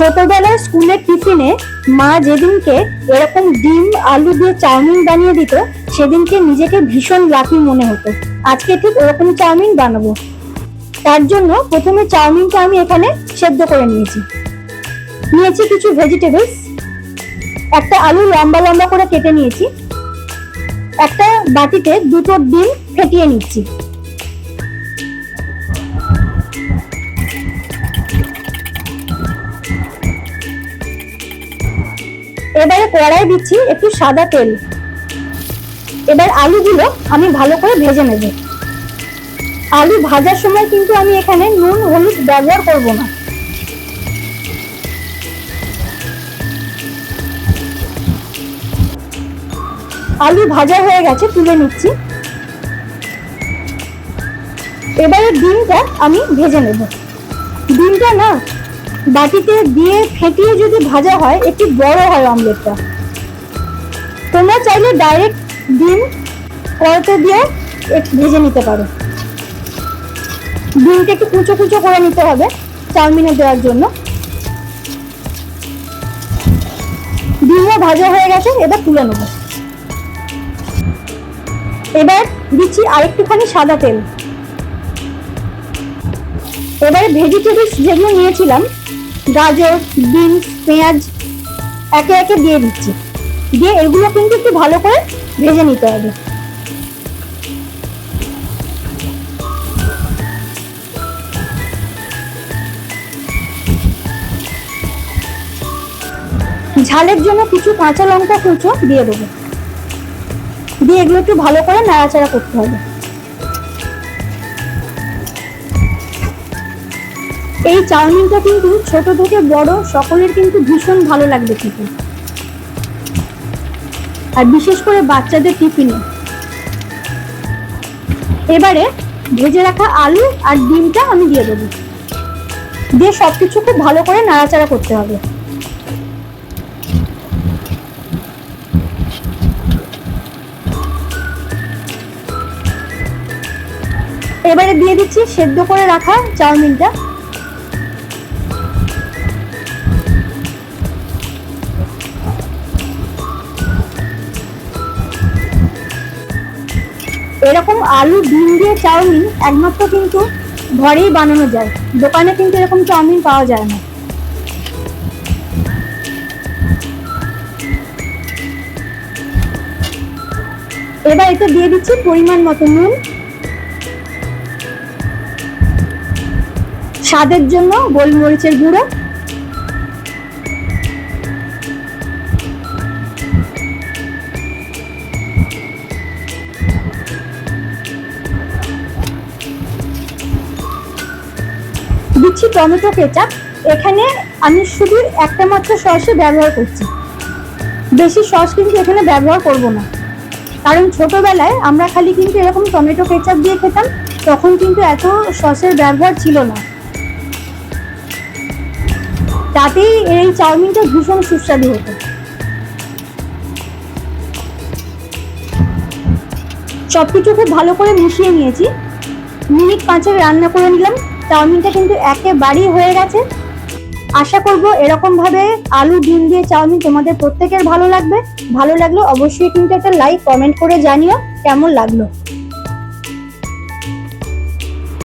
ছোটবেলায় স্কুলের টিফিনে মা যেদিনকে এরকম ডিম আলু দিয়ে চাউমিন বানিয়ে দিত, সেদিনকে নিজেকে ভীষণ লাকি মনে হতো। আজকে ঠিক ওরকম চাউমিন বানাবো। তার জন্য প্রথমে চাউমিনটা আমি এখানে সেদ্ধ করে নিয়েছি কিছু ভেজিটেবলস। একটা আলু লম্বা লম্বা করে কেটে নিয়েছি। একটা বাটিতে দুটো ডিম ফেটিয়ে নিচ্ছি। এবারে কড়াই দিচ্ছি একটু সাদা তেল। এবার আলুগুলো আমি ভালো করে ভেজে নেব। আলু ভাজার সময় কিন্তু আমি এখানে নুন হলুদ ব্যবহার করব না। আলু ভাজা হয়ে গেছে, তুলে নিচ্ছি। এবারে ডিমটা আমি ভেজে নেব। ডিমটা না বাটিতে দিয়ে ফেটিয়ে যদি ভাজা হয় একটু বড় হয় অমলেটটা। তোমরা চাইলে ডাইরেক্ট ডিম কড়াইতে দিয়ে ভেজে নিতে পারো। ডিমটা একটু কুচো কুচো করে নিতে হবে চাউমিনে দেওয়ার জন্য। ডিমও ভাজা হয়ে গেছে, এবার তুলে নেব। এবার দিচ্ছি আরেকটুখানি সাদা তেল। এবারে ভেজিটেবলস যেগুলো নিয়েছিলাম, গাজর, বিনস, পেঁয়াজ একে একে দিয়ে দিচ্ছি। দিয়ে এগুলো কিন্তু একটু ভালো করে ভেজে নিতে হবে। ঝালের জন্য কিছু কাঁচা লঙ্কা কুচো দিয়ে দেবো। দিয়ে এগুলো একটু ভালো করে নাড়াচাড়া করতে হবে। এই চাউমিনটা কিন্তু ছোট থেকে বড় সকলের কিন্তু ভীষণ ভালো লাগবে খেতে, আর বিশেষ করে বাচ্চাদের টিফিনে। এবারে ভেজে রাখা আলু আর ডিমটা আমি দিয়ে দেবো। দিয়ে সবকিছু খুব ভালো করে নাড়াচাড়া করতে হবে। এবারে দিয়ে দিচ্ছি সেদ্ধ করে রাখা চাউমিনটা। এরকম আলু ডিম দিয়ে চাউমিন একমাত্র কিন্তু ঘরেই বানানো যায়, দোকানে কিন্তু এরকম চাউমিন পাওয়া যায় না। এবার এটা দিয়ে দিচ্ছি পরিমাণ মতো নুন, স্বাদের জন্য গোলমরিচের গুঁড়ো, দিচ্ছি টমেটো কেচাপ। এখানে আমি শুধু একটা মাত্র সসে ব্যবহার করছি, বেশি সস কিন্তু এখানে ব্যবহার করব না। কারণ ছোটবেলায় আমরা খালি কিন্তু এরকম টমেটো কেচাপ দিয়ে খেতাম, তখন কিন্তু এত সসের ব্যবহার ছিল না। তাতেই এই চাউমিনটা ভীষণ সুস্বাদু হতো। সবকিছু খুব ভালো করে মিশিয়ে নিয়েছি। মিনিট 5 রান্না করে নিলাম। চাউমিনটা কিন্তু একেবারেই হয়ে গেছে। আশা করব এরকম ভাবে আলু ডিম দিয়ে চাউমিন তোমাদের প্রত্যেকের ভালো লাগবে। ভালো লাগলে অবশ্যই কিন্তু একটা লাইক কমেন্ট করে জানিও কেমন লাগলো।